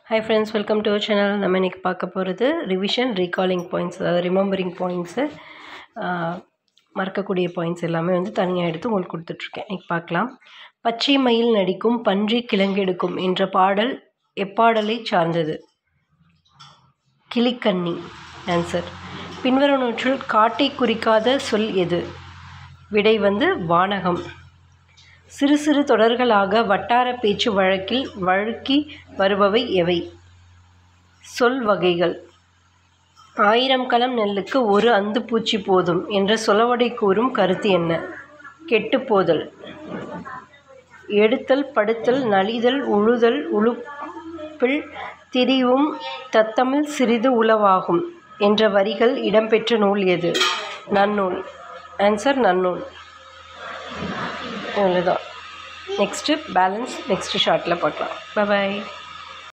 Hi friends, welcome to our channel. நம்ம இன்னைக்கு பார்க்க போகிறது ரிவிஷன் ரீகாலிங் பாயிண்ட்ஸ், அதாவது ரிமெம்பரிங் பாயிண்ட்ஸு, மறக்கக்கூடிய பாயிண்ட்ஸ் எல்லாமே வந்து தனியாக எடுத்து உங்களுக்கு கொடுத்துட்ருக்கேன். இன்னைக்கு பார்க்கலாம். பச்சை மயில் நடிக்கும் பன்றி கிழங்கெடுக்கும் என்ற பாடல் எப்பாடலை சார்ந்தது? கிளிக்கண்ணி. ஆன்சர். பின்வருவனவற்றுள் காட்டை குறிக்காத சொல் எது? விடை வந்து வானகம். சிறு சிறு தொடர்களாக வட்டார பேச்சு வழக்கில் வழுக்கி வருபவை எவை? சொல் வகைகள். 1000 கலம் நெல்லுக்கு ஒரு அந்து பூச்சி போதும் என்ற சொலவடை கூறும் கருத்து என்ன? கெட்டுப்போதல். எடுத்தல் படுத்தல் நலிதல் உழுதல் உழுப்பில் திரிவும் தத்தமிழ் சிறிது உளவாகும் என்ற வரிகள் இடம்பெற்ற நூல் எது? நன்னூல். ஆன்சர் நன்னூல். இவ்வளோதான். நெக்ஸ்ட்டு பேலன்ஸ் நெக்ஸ்ட்டு ஷார்ட்டில் பார்க்கலாம். பாய்.